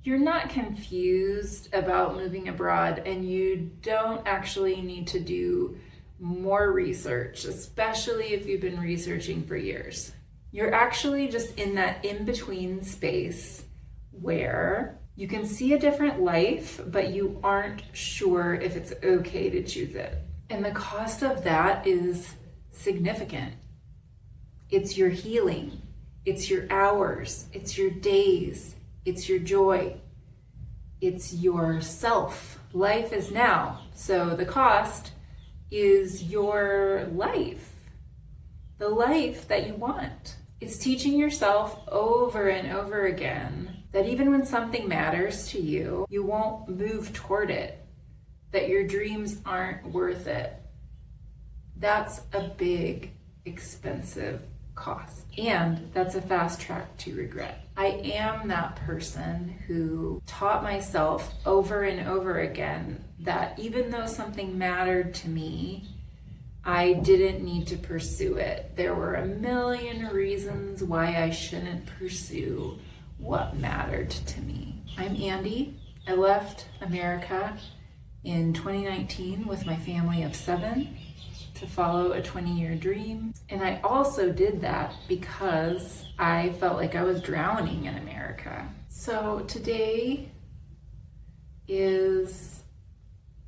you're not confused about moving abroad, and you don't actually need to do more research, especially if you've been researching for years. You're actually just in that in-between space where you can see a different life, but you aren't sure if it's okay to choose it. And the cost of that is significant. It's your healing, it's your hours, it's your days, it's your joy, it's yourself. Life is now, so the cost is your life, the life that you want. It's teaching yourself over and over again that even when something matters to you, you won't move toward it, that your dreams aren't worth it. That's a big, expensive cost. And that's a fast track to regret. I am that person who taught myself over and over again that even though something mattered to me, I didn't need to pursue it. There were a million reasons why I shouldn't pursue what mattered to me. I'm Andy. I left America in 2019 with my family of 7 to follow a 20-year dream. And I also did that because I felt like I was drowning in America. So today is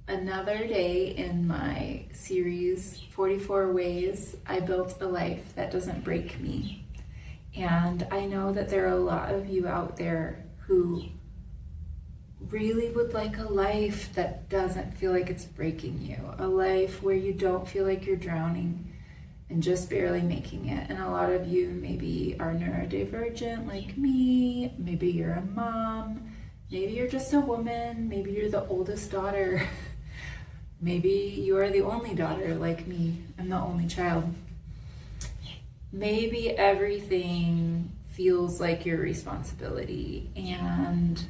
another day in my series, 44 Ways I Built a Life That Doesn't Break Me. And I know that there are a lot of you out there who really would like a life that doesn't feel like it's breaking you, a life where you don't feel like you're drowning and just barely making it. And a lot of you maybe are neurodivergent like me, maybe you're a mom, maybe you're just a woman, maybe you're the oldest daughter, maybe you are the only daughter like me, I'm the only child. Maybe everything feels like your responsibility, and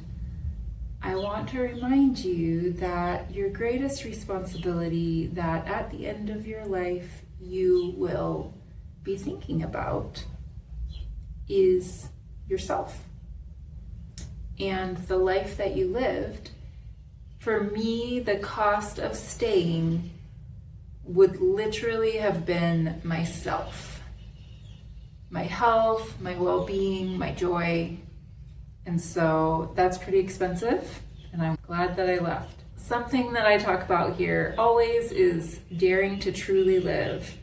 I want to remind you that your greatest responsibility that at the end of your life you will be thinking about is yourself and the life that you lived. For me, the cost of staying would literally have been myself, my health, my well-being, my joy. And so that's pretty expensive, and I'm glad that I left. Something that I talk about here always is daring to truly live,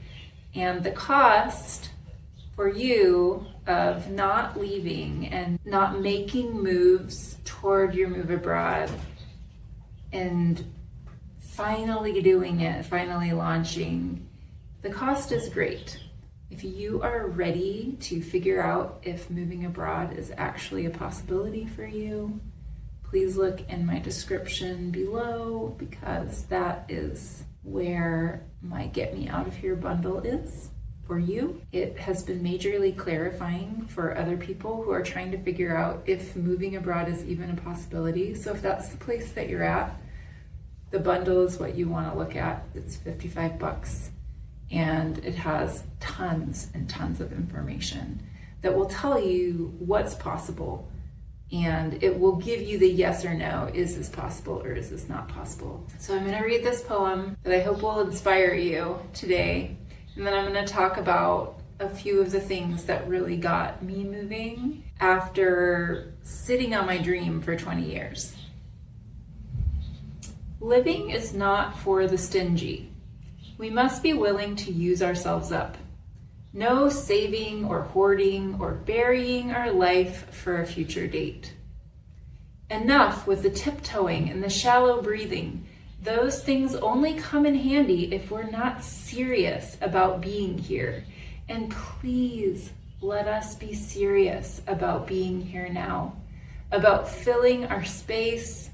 and the cost for you of not leaving and not making moves toward your move abroad and finally doing it, finally launching, the cost is great. If you are ready to figure out if moving abroad is actually a possibility for you, please look in my description below, because that is where my Get Me Out of Here bundle is for you. It has been majorly clarifying for other people who are trying to figure out if moving abroad is even a possibility. So if that's the place that you're at, the bundle is what you want to look at. It's $55. And it has tons and tons of information that will tell you what's possible, and it will give you the yes or no, is this possible or is this not possible? So I'm going to read this poem that I hope will inspire you today, and then I'm going to talk about a few of the things that really got me moving after sitting on my dream for 20 years. Living is not for the stingy. We must be willing to use ourselves up. No saving or hoarding or burying our life for a future date. Enough with the tiptoeing and the shallow breathing. Those things only come in handy if we're not serious about being here. And please let us be serious about being here now, about filling our space.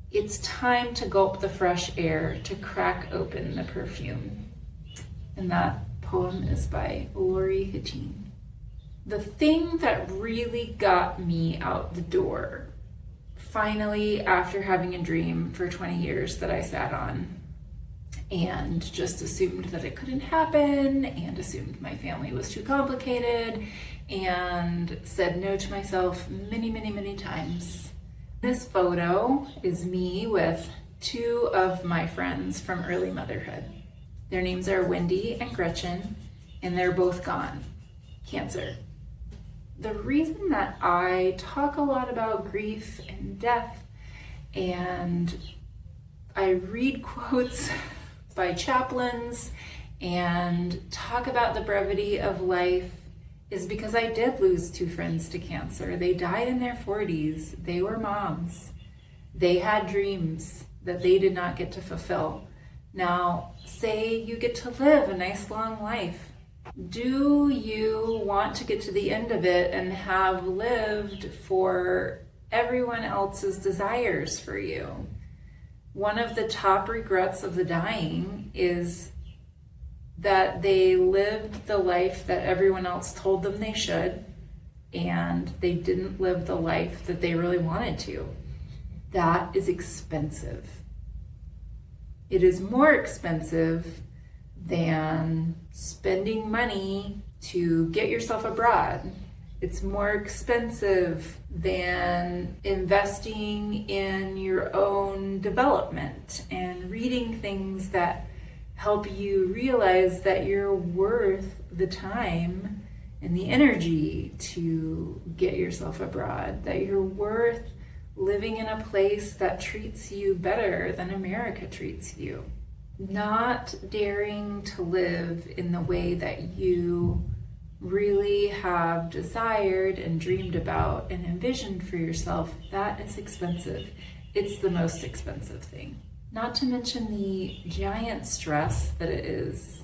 It's time to gulp the fresh air, to crack open the perfume. And that poem is by Lori Hateen. The thing that really got me out the door, finally, after having a dream for 20 years that I sat on and just assumed that it couldn't happen and assumed my family was too complicated and said no to myself many, many, many times, This photo is me with two of my friends from early motherhood. Their names are Wendy and Gretchen, and they're both gone. Cancer. The reason that I talk a lot about grief and death, and I read quotes by chaplains and talk about the brevity of life, is because I did lose two friends to cancer. They died in their 40s. They were moms. They had dreams that they did not get to fulfill. Now, say you get to live a nice long life. Do you want to get to the end of it and have lived for everyone else's desires for you? One of the top regrets of the dying is that they lived the life that everyone else told them they should, and they didn't live the life that they really wanted to. That is expensive. It is more expensive than spending money to get yourself abroad. It's more expensive than investing in your own development and reading things that help you realize that you're worth the time and the energy to get yourself abroad, that you're worth living in a place that treats you better than America treats you. Not daring to live in the way that you really have desired and dreamed about and envisioned for yourself, that is expensive. It's the most expensive thing. Not to mention the giant stress that it is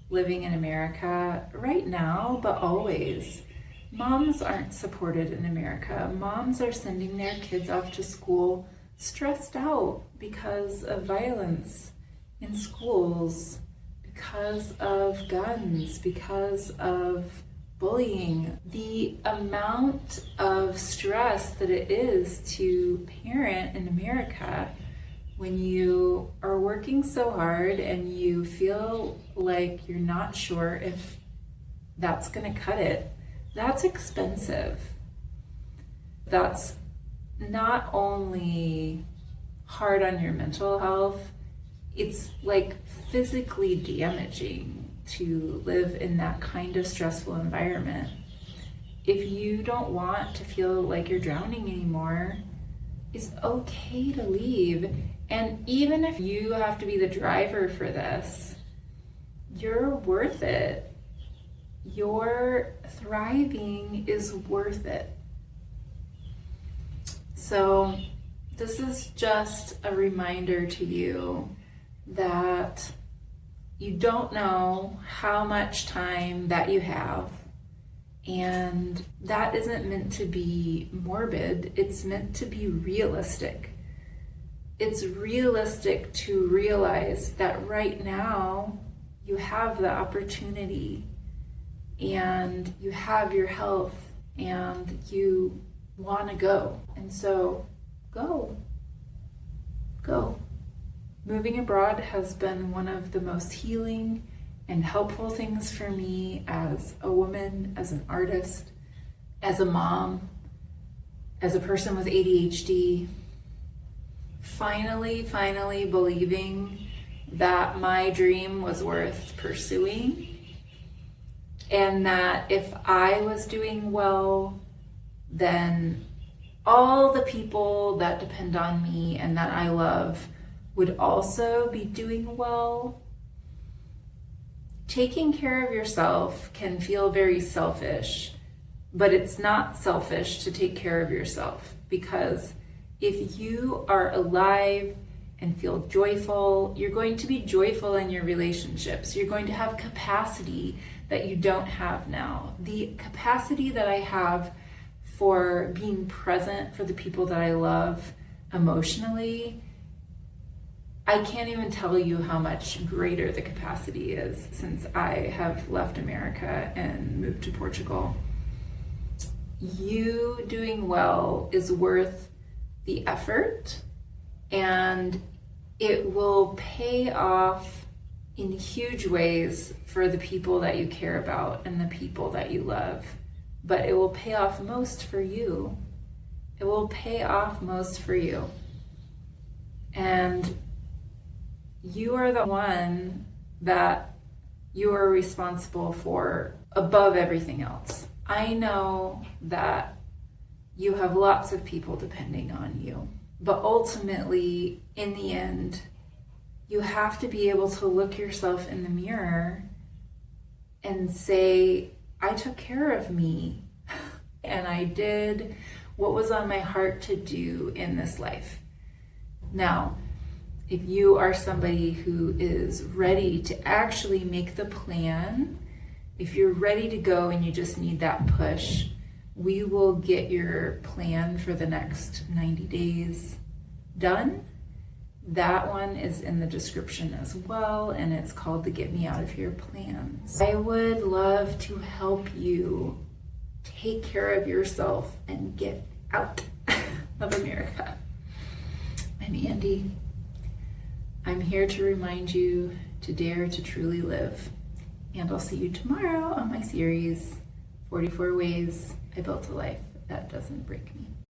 living in America right now, but always. Moms aren't supported in America. Moms are sending their kids off to school stressed out because of violence in schools, because of guns, because of bullying. The amount of stress that it is to parent in America when you are working so hard and you feel like you're not sure if that's going to cut it, that's expensive. That's not only hard on your mental health, it's like physically damaging to live in that kind of stressful environment. If you don't want to feel like you're drowning anymore, it's okay to leave. And even if you have to be the driver for this, you're worth it. Your thriving is worth it. So this is just a reminder to you that you don't know how much time that you have, and that isn't meant to be morbid. It's meant to be realistic. It's realistic to realize that right now you have the opportunity and you have your health and you want to go. And so go. Moving abroad has been one of the most healing and helpful things for me as a woman, as an artist, as a mom, as a person with ADHD. Finally believing that my dream was worth pursuing, and that if I was doing well, then all the people that depend on me and that I love would also be doing well. Taking care of yourself can feel very selfish, but it's not selfish to take care of yourself, because if you are alive and feel joyful, you're going to be joyful in your relationships. You're going to have capacity that you don't have now. The capacity that I have for being present for the people that I love emotionally, I can't even tell you how much greater the capacity is since I have left America and moved to Portugal. You doing well is worth the effort, and it will pay off in huge ways for the people that you care about and the people that you love. But it will pay off most for you. it will pay off most for you. And you are the one that you are responsible for above everything else. I know that you have lots of people depending on you, but ultimately, in the end, you have to be able to look yourself in the mirror and say, I took care of me and I did what was on my heart to do in this life. Now, if you are somebody who is ready to actually make the plan, if you're ready to go and you just need that push, we will get your plan for the next 90 days done. That one is in the description as well, and it's called the Get Me Out of Here Plans. I would love to help you take care of yourself and get out of America. I'm Andy. I'm here to remind you to dare to truly live. And I'll see you tomorrow on my series, 44 Ways I Built a Life That Doesn't Break Me.